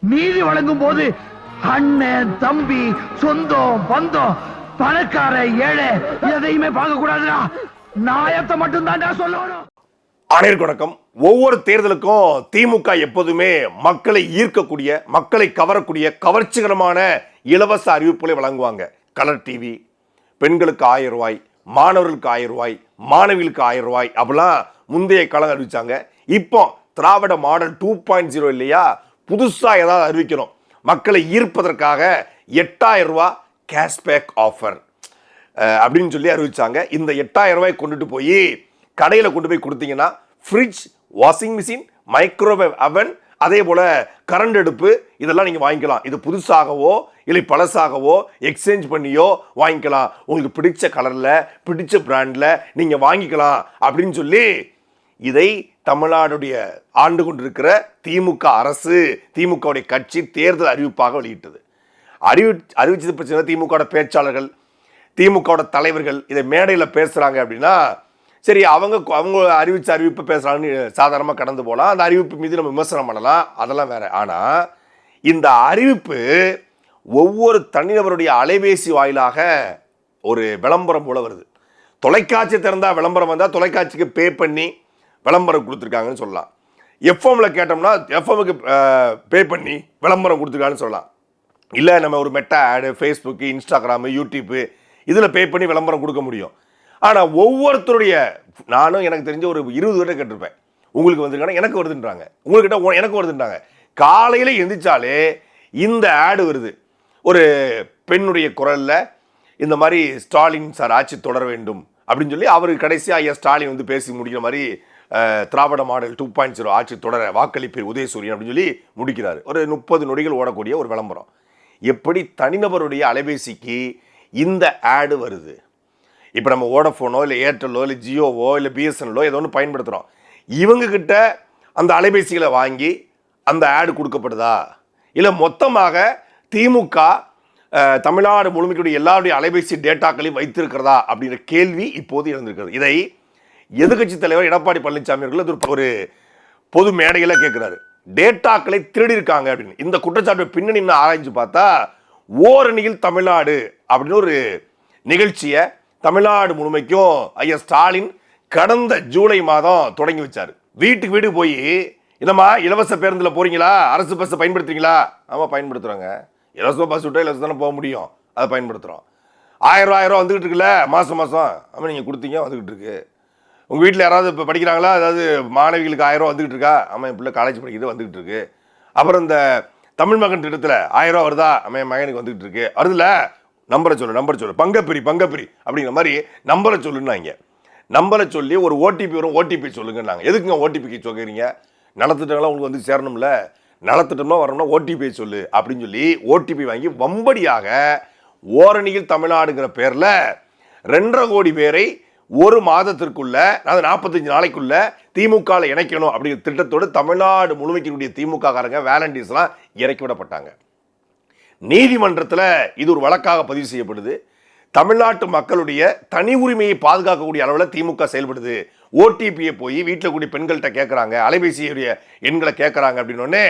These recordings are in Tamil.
நீதி வழங்கும் போது அண்ணன் தம்பி சொந்தம் பந்தம் பணக்கார ஏழை எதையுமே பார்க்க கூடாதுடா. நாயத்தை மட்டும் தான் சொல்லணும். அனைவருக்கும் வணக்கம். ஒவ்வொரு தேர்தலுக்கும் திமுக எப்போதுமே மக்களை ஈர்க்கக்கூடிய, மக்களை கவரக்கூடிய கவர்ச்சிகரமான இலவச அறிவிப்புகளை வழங்குவாங்க. கலர் டிவி, பெண்களுக்கு 1000 ரூபாய், மாணவர்களுக்கு 1000 ரூபாய், மாணவிகளுக்கு 1000 ரூபாய் அப்படிலாம் முந்தைய காலம் அறிவிச்சாங்க. இப்போ திராவிட மாடல் 2.0 இல்லையா, புதுசா ஏதாவது அறிவிக்கணும், மக்களை ஈர்ப்பதற்காக 8000 ரூபாய் கேஷ்பேக் ஆஃபர் அப்படின்னு சொல்லி அறிவிச்சாங்க. இந்த 8000 ரூபாய் கொண்டுட்டு போய் கடையில் கொண்டு போய் கொடுத்தீங்கன்னா ஃப்ரிட்ஜ், வாஷிங் மிஷின், மைக்ரோவேவ் அவன், அதே போல கரண்ட் அடுப்பு இதெல்லாம் நீங்கள் வாங்கிக்கலாம். இது புதுசாகவோ இல்லை பழசாகவோ எக்ஸ்சேஞ்ச் பண்ணியோ வாங்கிக்கலாம். உங்களுக்கு பிடிச்ச கலரில் பிடிச்ச பிராண்டில் நீங்கள் வாங்கிக்கலாம் அப்படின்னு சொல்லி இதை தமிழ்நாடுடைய ஆண்டு கொண்டிருக்கிற திமுக அரசு, திமுகவுடைய கட்சி தேர்தல் அறிவிப்பாக வெளியிட்டது. அறிவிச்சது பிரச்சனை, திமுக பேச்சாளர்கள், திமுக தலைவர்கள் இதை மேடையில் பேசுகிறாங்க அப்படின்னா சரி, அவங்க அறிவிச்ச அறிவிப்பு பேசுகிறாங்கன்னு சாதாரணமாக கடந்து போகலாம். அந்த அறிவிப்பு மீது நம்ம விமர்சனம் பண்ணலாம், அதெல்லாம் வேற. ஆனால் இந்த அறிவிப்பு ஒவ்வொரு தனிநபருடைய அலைபேசி வாயிலாக ஒரு விளம்பரம் போல வருது. தொலைக்காட்சி திறந்தால் விளம்பரம் வந்தால் தொலைக்காட்சிக்கு பே பண்ணி விளம்பரம் கொடுத்துருக்காங்கன்னு சொல்லலாம். எஃப்எம்ல கேட்டோம்னா எஃப்எம்முக்கு பே பண்ணி விளம்பரம் கொடுத்துருக்காங்கன்னு சொல்லலாம். இல்லை நம்ம ஒரு மெட்டா ஆடு, ஃபேஸ்புக்கு, இன்ஸ்டாகிராமு, யூடியூப்பு இதில் பே பண்ணி விளம்பரம் கொடுக்க முடியும். ஆனால் ஒவ்வொருத்தருடைய, நானும் எனக்கு தெரிஞ்ச ஒரு 20 பேரை கேட்டிருப்பேன், உங்களுக்கு வந்துருக்காங்க, எனக்கு வருதுன்றாங்க, உங்கள்கிட்ட எனக்கு வருதுன்றாங்க. காலையில் எந்திரிச்சாலே இந்த ஆடு வருது. ஒரு பெண்ணுடைய குரலில் இந்த மாதிரி ஸ்டாலின் சார் ஆட்சி தொடர வேண்டும் அப்படின்னு சொல்லி அவர் கடைசியாக ஐயா ஸ்டாலின் வந்து பேசி முடிக்கிற மாதிரி திராவிட மாடல் 2.0 ஆட்சி தொடர வாக்களிப்பீர் உதயசூரியன் அப்படின்னு சொல்லி முடிக்கிறாரு. ஒரு 30 நொடிகள் ஓடக்கூடிய ஒரு விளம்பரம். எப்படி தனிநபருடைய அலைபேசிக்கு இந்த ஆடு வருது? இப்போ நம்ம வோடஃபோனோ இல்லை ஏர்டெல்லோ இல்லை ஜியோவோ இல்லை பிஎஸ்என்எல்லோ ஏதோ ஒன்று பயன்படுத்துகிறோம். இவங்கக்கிட்ட அந்த அலைபேசிகளை வாங்கி அந்த ஆடு கொடுக்கப்படுதா, இல்லை மொத்தமாக திமுக தமிழ்நாடு முழுமைக்குடைய எல்லாருடைய அலைபேசி டேட்டாக்களையும் வைத்திருக்கிறதா அப்படிங்கிற கேள்வி இப்போது இருந்திருக்கிறது. இதை எதிர்கட்சி தலைவர் எடப்பாடி பழனிசாமி அவர்கள் ஒரு பொது மேடையில் கேட்குறாரு. டேட்டாக்களை திருடி இருக்காங்க அப்படின்னு. இந்த குற்றச்சாட்டு பின்னணி ஆராய்ஞ்சு பார்த்தா ஓரணியில் தமிழ்நாடு அப்படின்னு ஒரு நிகழ்ச்சியை தமிழ்நாடு முழுமைக்கும் ஐயா ஸ்டாலின் கடந்த ஜூலை மாதம் தொடங்கி வச்சார். வீட்டுக்கு வீடு போய், என்னம்மா இலவச பேருந்தில் போறீங்களா, அரசு பஸ்ஸை பயன்படுத்துறீங்களா? ஆமாம் பயன்படுத்துகிறாங்க. இலவச பஸ் விட்டால் இலவசம் தானே போக முடியும், அதை பயன்படுத்துகிறோம். 1000 ரூபா வந்துக்கிட்டு இருக்குல்ல மாதம் மாதம், ஆமாம் நீங்கள் கொடுத்தீங்க வந்துக்கிட்டு இருக்கு. உங்கள் வீட்டில் யாராவது இப்போ படிக்கிறாங்களா, அதாவது மாணவிகளுக்கு 1000 ரூபா வந்துக்கிட்டு இருக்கா? ஆமாம் என் பிள்ளை காலேஜ் படிக்கிறது வந்துக்கிட்டு இருக்கு. அப்புறம் இந்த தமிழ் மகன் திட்டத்தில் 1000 ரூபா வருதா? ஆமாம் என் மகனுக்கு வந்துக்கிட்டு இருக்கு. வருதுல்ல, நம்பரை சொல்லு, பங்கப்பிரி அப்படிங்கிற மாதிரி நம்பரை சொல்லுன்னாங்க. நம்பரை சொல்லி ஒரு ஓடிபி வரும், ஓடிபி சொல்லுங்கன்னாங்க. எதுக்குங்க ஓடிபிக்கு சொல்லுறீங்க? நலத்திட்டங்களாம் உங்களுக்கு வந்து சேரணும்ல, நலத்திட்டம்லாம் வரணும்னா ஓடிபி சொல்லு அப்படின்னு சொல்லி ஓடிபி வாங்கி வம்படியாக ஓரணியில் தமிழ்நாடுங்கிற பேரில் 2.5 கோடி பேரை ஒரு மாதத்திற்குள்ள, அதாவது 45 நாளைக்குள்ள திமுகவில் இணைக்கணும் அப்படிங்கிற திட்டத்தோடு தமிழ்நாடு முழுமைக்குரிய திமுக காரங்க வேலண்டியர்ஸ்லாம் இறக்கி விடப்பட்டாங்க. நீதிமன்றத்தில் இது ஒரு வழக்காக பதிவு செய்யப்படுது. தமிழ்நாட்டு மக்களுடைய தனி உரிமையை பாதுகாக்கக்கூடிய அளவில் திமுக செயல்படுது. ஓடிபியை போய் வீட்டில் கூடிய பெண்கள்கிட்ட கேட்குறாங்க, அலைபேசியுடைய எண்களை கேட்குறாங்க அப்படின்னோடனே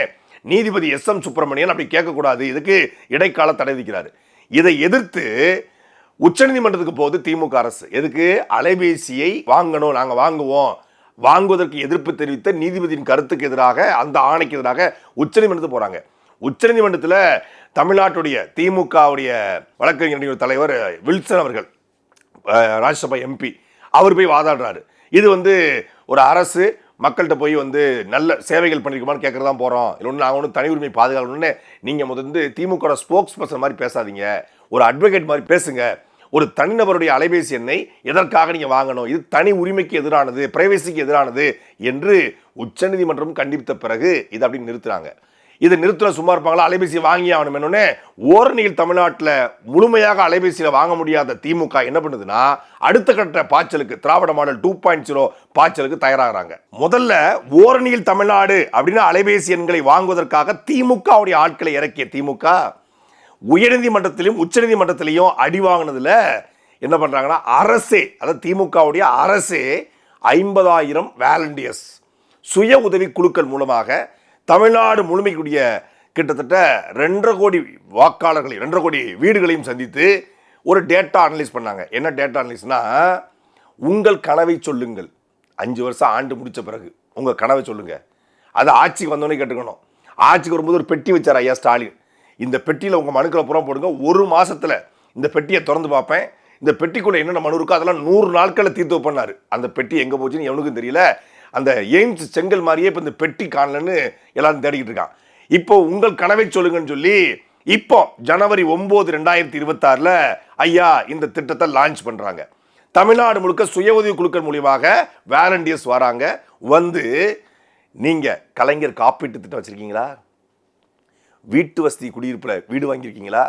நீதிபதி SM சுப்பிரமணியன் அப்படி கேட்கக்கூடாது, இதுக்கு இடைக்கால தடை விதிக்கிறாரு. இதை எதிர்த்து உச்சநீதிமன்றத்துக்கு போகுது திமுக அரசு. எதுக்கு? அலைபேசியை வாங்கணும், நாங்கள் வாங்குவோம், வாங்குவதற்கு எதிர்ப்பு தெரிவித்த நீதிபதியின் கருத்துக்கு எதிராக, அந்த ஆணைக்கு எதிராக உச்சநீதிமன்றத்துக்கு போகிறாங்க. உச்சநீதிமன்றத்தில் தமிழ்நாட்டுடைய திமுகவுடைய வழக்கறிஞர் தலைவர் வில்சன் அவர்கள், ராஜ்யசபா MP, அவர் போய் வாதாடுறாரு. இது வந்து ஒரு அரசு மக்கள்கிட்ட போய் வந்து நல்ல சேவைகள் பண்ணிருக்குமான்னு கேட்கறதா போகிறோம், இல்லை ஒன்று நாங்கள் ஒன்று தனி உரிமை பாதுகாக்கணும்னு நீங்கள் முதல்ல திமுக ஸ்போக்ஸ் பர்சன் மாதிரி பேசாதீங்க, ஒரு அட்வொகேட் மாதிரி பேசுங்க. ஒரு தனிநபருடைய அலைபேசி எண்ணை எதற்காக நீங்கள் வாங்கணும், இது தனி உரிமைக்கு எதிரானது, பிரைவசிக்கு எதிரானது என்று உச்சநீதிமன்றம் கண்டித்த பிறகு இதை அப்படி நிறுத்துறாங்க. இதை நிறுத்தின சும்மா இருப்பாங்களா? அலைபேசி வாங்கி ஆகணும். என்னொன்னே ஓரணியில் தமிழ்நாட்டில் முழுமையாக அலைபேசியில் வாங்க முடியாத திமுக என்ன பண்ணுதுன்னா, அடுத்த கட்ட பாய்ச்சலுக்கு, திராவிட மாடல் 2.0 பாய்ச்சலுக்கு தயாராகிறாங்க. முதல்ல ஓரணியில் தமிழ்நாடு அப்படின்னு அலைபேசி எண்களை வாங்குவதற்காக திமுகவுடைய ஆட்களை இறக்கிய திமுக உயர்நீதிமன்றத்திலும் உச்சநீதிமன்றத்திலையும் அடி வாங்கினதுல என்ன பண்றாங்கன்னா, அரசே, அதாவது திமுகவுடைய அரசே 50,000 வாலண்டியர்ஸ் சுய உதவி குழுக்கள் மூலமாக தமிழ்நாடு முழுமைக்குரிய கிட்டத்தட்ட 2.5 கோடி வாக்காளர்களை 2.5 கோடி வீடுகளையும் சந்தித்து ஒரு டேட்டா அனலைஸ் பண்ணாங்க. என்ன டேட்டா அனலைஸ்னா, உங்கள் கனவை சொல்லுங்கள். 5 வருஷம் ஆண்டு முடிச்ச பிறகு உங்கள் கனவை சொல்லுங்க. அது ஆட்சிக்கு வந்தோடனே கேட்டுக்கணும். ஆட்சிக்கு வரும்போது ஒரு பெட்டி வச்சார் ஐயா ஸ்டாலின். இந்த பெட்டியில் உங்கள் மனுக்களை புறம் போடுங்க, 1 மாசத்துல இந்த பெட்டியை திறந்து பார்ப்பேன், இந்த பெட்டிக்குள்ள என்னென்ன மனு இருக்கோ அதெல்லாம் 100 நாட்களில் தீர்த்து வைப்பண்ணாரு. அந்த பெட்டி எங்கே போச்சுன்னு எவனுக்கும் தெரியல. அந்த எய்ம்ஸ் செங்கல் மாதிரியே இப்போ இந்த பெட்டி காணலன்னு எல்லாரும் தேடிக்கிட்டு இருக்கான். இப்போ உங்கள் கனவை சொல்லுங்கன்னு சொல்லி இப்போ ஜனவரி 9, 2026 ஐயா இந்த திட்டத்தை லான்ச் பண்றாங்க. தமிழ்நாடு முழுக்க சுய உதவி குழுக்கள் மூலியமாக வாலண்டியர்ஸ் வராங்க. வந்து நீங்க கலைஞர் காப்பீட்டு திட்டம் வச்சிருக்கீங்களா? வீட்டு வசதி குடியிருப்புல வீடு வாங்கியிருக்கீங்களா?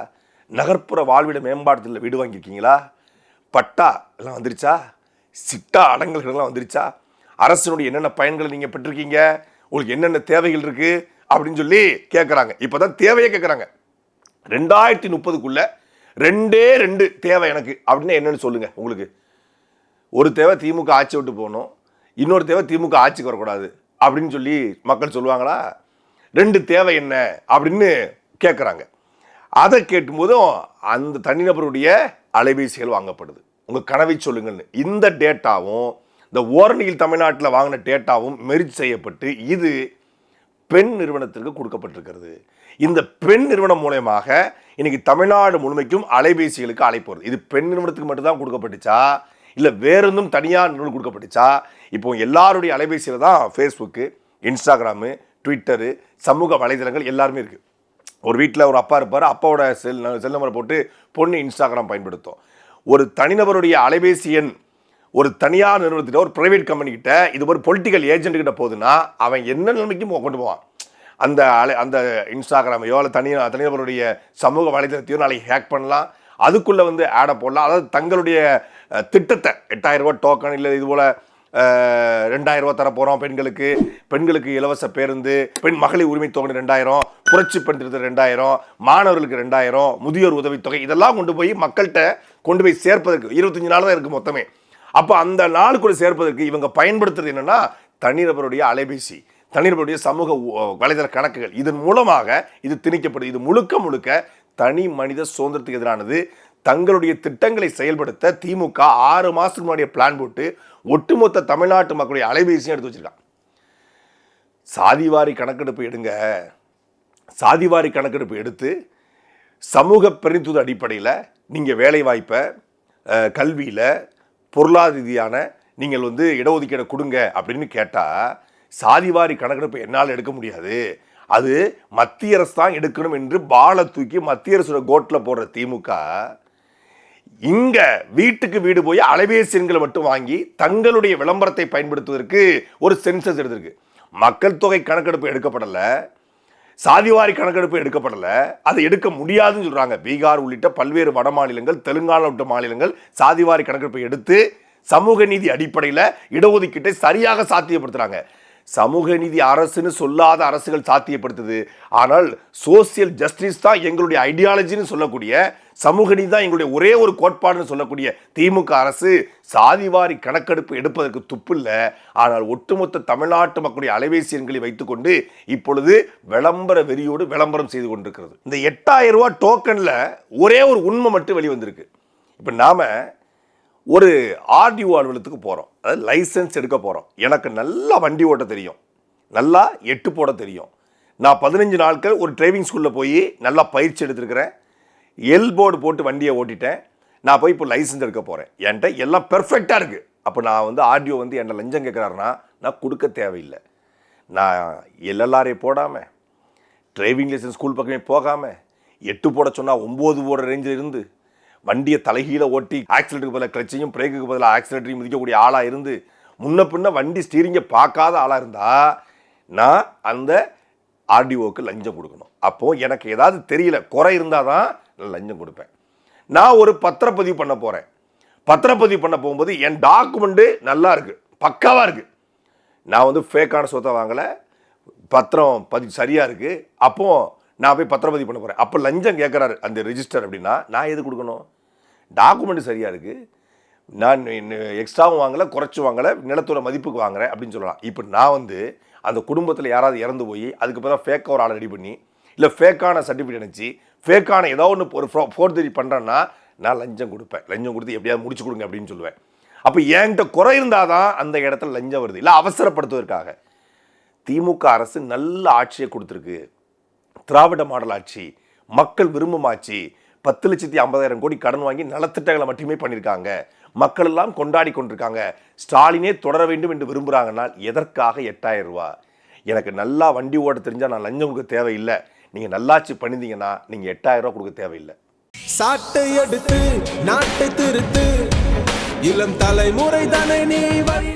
நகர்ப்புற வாழ்விட மேம்பாட்டுல வீடு வாங்கியிருக்கீங்களா? பட்டா எல்லாம் வந்துருச்சா? சிட்டா அடங்கல்கள்லாம் வந்துருச்சா? அரசினுடைய என்னென்ன பயன்களை நீங்க பெற்றிருக்கீங்க? உங்களுக்கு என்னென்ன தேவைகள் இருக்கு அப்படின்னு சொல்லி கேட்கறாங்க. இப்பதான் தேவையே கேட்கறாங்க. 2030க்குள்ள 2 தேவை எனக்கு அப்படின்னு என்னன்னு சொல்லுங்க. உங்களுக்கு ஒரு தேவை திமுக ஆட்சி விட்டு போகணும், இன்னொரு தேவை திமுக ஆட்சிக்கு வரக்கூடாது அப்படின்னு சொல்லி மக்கள் சொல்லுவாங்களா? 2 தேவை என்ன அப்படின்னு கேட்குறாங்க. அதை கேட்கும்போதும் அந்த தனிநபருடைய அலைபேசிகள் வாங்கப்படுது. உங்கள் கனவை சொல்லுங்கள்னு. இந்த டேட்டாவும் இந்த ஓரணியில் தமிழ்நாட்டில் வாங்கின டேட்டாவும் மெர்ஜ் செய்யப்பட்டு இது பெண் நிறுவனத்திற்கு கொடுக்கப்பட்டிருக்கிறது. இந்த பெண் நிறுவனம் மூலமாக இன்னைக்கு தமிழ்நாடு முழுமைக்கும் அலைபேசிகளுக்கு அழைப்பு வருது. இது பெண் நிறுவனத்துக்கு மட்டும்தான் கொடுக்கப்பட்டுச்சா, இல்லை வேற ஒன்றும் தனியார் நிறுவனம் கொடுக்கப்பட்டுச்சா? இப்போ எல்லாருடைய அலைபேசியில் தான் ஃபேஸ்புக்கு, இன்ஸ்டாகிராமு, ட்விட்டரு, சமூக வலைதளங்கள் எல்லாருமே இருக்குது. ஒரு வீட்டில் ஒரு அப்பா இருப்பார், அப்பாவோட செல் நம்பரை போட்டு பொண்ணு இன்ஸ்டாகிராம் பயன்படுத்தும். ஒரு தனிநபருடைய அலைபேசி எண் ஒரு தனியார் நிறுவனத்திட்ட, ஒரு பிரைவேட் கம்பெனி கிட்ட, இது ஒரு பொலிட்டிக்கல் ஏஜென்ட் கிட்ட போகுதுன்னா அவன் என்ன நிலைமைக்கும் கொண்டு போவான். அந்த இன்ஸ்டாகிராமையோ அல்ல தனிநபருடைய சமூக வலைதளத்தையோ நாளைக்கு ஹேக் பண்ணலாம். அதுக்குள்ளே வந்து ஆடை போடலாம். அதாவது தங்களுடைய திட்டத்தை 8000 ரூபா டோக்கன், இல்லை இது போல் 2000 ரூபா தர போகிறோம் பெண்களுக்கு இலவச பேருந்து, மகளிர் உரிமை தொகை 2000, புரட்சி பெண் திருத்த 2000, மாணவர்களுக்கு 2000, முதியோர் உதவித்தொகை, இதெல்லாம் கொண்டு போய் மக்கள்கிட்ட கொண்டு போய் சேர்ப்பதற்கு 25 நாள் தான் இருக்குது மொத்தமே. அப்போ அந்த நாளுக்குள்ள சேர்ப்பதற்கு இவங்க பயன்படுத்துறது என்னன்னா தனிநபருடைய அலைபேசி, தனிநபருடைய சமூக வலைதள கணக்குகள். இதன் மூலமாக இது திணிக்கப்படுது. இது முழுக்க தனி மனித சுதந்திரத்துக்கு எதிரானது. தங்களுடைய திட்டங்களை செயல்படுத்த திமுக 6 மாசத்துக்கு முன்னாடியே பிளான் போட்டு ஒட்டுமொத்த தமிழ்நாட்டு மக்களுடைய அலைபேசியும் எடுத்து வச்சிருக்காங்க. சாதிவாரி கணக்கெடுப்பு எடுங்க. சாதிவாரி கணக்கெடுப்பு எடுத்து சமூக பிரதிநிதித்துவ அடிப்படையில் நீங்கள் வேலை வாய்ப்பை, கல்வியில், பொருளாதார ரீதியான நீங்கள் வந்து இடஒதுக்கீடை கொடுங்க அப்படின்னு கேட்டால் சாதிவாரி கணக்கெடுப்பு என்னால் எடுக்க முடியாது, அது மத்திய அரசு தான் எடுக்கணும் என்று பாலை தூக்கி மத்திய அரசோட கோட்டில் போடுற திமுக இங்க வீட்டுக்கு வீடு போய் அலைபேசி எண்களை மட்டும் வாங்கி தங்களுடைய விளம்பரத்தை பயன்படுத்துவதற்கு ஒரு சென்சஸ் எடுத்திருக்கு. மக்கள் தொகை கணக்கெடுப்பு எடுக்கப்படலை, சாதிவாரி கணக்கெடுப்பு எடுக்கப்படலை, அதை எடுக்க முடியாதுன்னு சொல்றாங்க. பீகார் உள்ளிட்ட பல்வேறு வட மாநிலங்கள், தெலுங்கானா உள்ளிட்ட மாநிலங்கள் சாதிவாரி கணக்கெடுப்பை எடுத்து சமூக நீதி அடிப்படையில் இடஒதுக்கீட்டை சரியாக சாத்தியப்படுத்துறாங்க. சமூக நீதி அரசுன்னு சொல்லாத அரசுகள் சாத்தியப்படுத்துது. ஆனால் சோசியல் ஜஸ்டிஸ் தான் எங்களுடைய ஐடியாலஜின்னு சொல்லக்கூடிய, சமூக நீதி தான் எங்களுடைய ஒரே ஒரு கோட்பாடுன்னு சொல்லக்கூடிய திமுக அரசு சாதிவாரி கணக்கெடுப்பு எடுப்பதற்கு துப்பில்லை. ஆனால் ஒட்டுமொத்த தமிழ்நாட்டு மக்களுடைய அலைபேசி எண்களை வைத்துக்கொண்டு இப்பொழுது விளம்பர வெறியோடு விளம்பரம் செய்து கொண்டிருக்கிறது. இந்த 8000 ரூபா டோக்கன்ல ஒரே ஒரு உண்மை மட்டும் வெளிவந்திருக்கு. இப்போ நாம ஒரு ஆர்டிஓ அலுவலகத்துக்கு போகிறோம், அதாவது லைசன்ஸ் எடுக்க போகிறோம். எனக்கு நல்லா வண்டி ஓட்ட தெரியும், நல்லா எட்டு போட தெரியும். நான் 15 நாட்கள் ஒரு டிரைவிங் ஸ்கூலில் போய் நல்லா பயிற்சி எடுத்துருக்கிறேன், போர்டு போட்டு வண்டியை ஓட்டிட்டேன். நான் போய் இப்போ லைசன்ஸ் எடுக்க போகிறேன், என்கிட்ட எல்லாம் பெர்ஃபெக்டாக இருக்குது. அப்போ நான் வந்து ஆர்டிஓ வந்து என்ன லஞ்சம் கேட்குறாருன்னா நான் கொடுக்க தேவையில்லை. நான் எல்எல்ஆர்ஏ போடாமல், டிரைவிங் லைசன்ஸ் ஸ்கூல் பக்கமே போகாமல், 8 போட சொன்னால் 9 போடுற ரேஞ்சில் இருந்து வண்டியை தலைகீழ ஓட்டி ஆக்சிலேட்டருக்கு பதிலாக கிளச்சையும் பிரேக்குக்கு பதிலாக ஆக்சிலேட்டரையும் மிதிக்கக்கூடிய ஆளாக இருந்து முன்ன பின்ன வண்டி ஸ்டீரிங்கை பார்க்காத ஆளாக இருந்தால் நான் அந்த ஆர்டிஓக்கு லஞ்சம் கொடுக்கணும். அப்போது எனக்கு ஏதாவது தெரியல, குறை இருந்தால் தான் நான் லஞ்சம் கொடுப்பேன். நான் ஒரு பத்திரப்பதிவு பண்ண போகிறேன். பத்திரப்பதிவு பண்ண போகும்போது என் டாக்குமெண்ட்டு நல்லா இருக்குது, பக்காவாக இருக்குது. நான் வந்து ஃபேக்கான சொத்தை வாங்கலை, பத்திரம் பதிவு சரியாக இருக்குது. அப்போது நான் போய் பத்திரப்பதிவு பண்ண போகிறேன். அப்போ லஞ்சம் கேட்குறாரு அந்த ரிஜிஸ்டர் அப்படின்னா நான் எது கொடுக்கணும்? டாக்குமெண்ட் சரியாக இருக்குது, நான் எக்ஸ்ட்ராவும் வாங்கலை, குறைச்சி வாங்கலை, நிலத்தோட மதிப்புக்கு வாங்குறேன் அப்படின்னு சொல்லலாம். இப்போ நான் வந்து அந்த குடும்பத்தில் யாராவது இறந்து போய் அதுக்கு பிறகு ஃபேக்காக ஒரு ஆளை ரெடி பண்ணி, இல்லை ஃபேக்கான சர்டிஃபிகேட் அனுப்பிச்சு ஃபேக்கான ஏதோ ஒன்று ஒரு ஃபோர்ஜரி பண்ணுறேன்னா நான் லஞ்சம் கொடுப்பேன். லஞ்சம் கொடுத்து எப்படியாவது முடிச்சு கொடுங்க அப்படின்னு சொல்லுவேன். அப்போ என்கிட்ட குறை இருந்தால் தான் அந்த இடத்துல லஞ்சம் வருது. இல்லை அவசரப்படுத்துவதற்காக. திமுக அரசு நல்ல ஆட்சியை கொடுத்துருக்கு. திராவிட மாடல் ஆட்சி, மக்கள் விரும்பும் ஆட்சி. 10,50,000 கோடி கடன் வாங்கி நலத்திட்டங்களை மட்டுமே பண்ணியிருக்காங்க. மக்கள் எல்லாம் கொண்டாடி கொண்டிருக்காங்க. ஸ்டாலினே தொடர வேண்டும் என்று விரும்புகிறாங்கன்னா எதற்காக 8,000 ரூபா? எனக்கு நல்லா வண்டி ஓட்ட தெரிஞ்சால் நான் லஞ்சம் கொடுக்க தேவையில்லை. நீங்கள் நல்லாட்சி பண்ணிருந்தீங்கன்னா நீங்கள் 8,000 ரூபா கொடுக்க தேவையில்லை. சாட்டை எடுத்து நாட்டை திருத்து, இளம் தலைமுறை தானே நீ வழி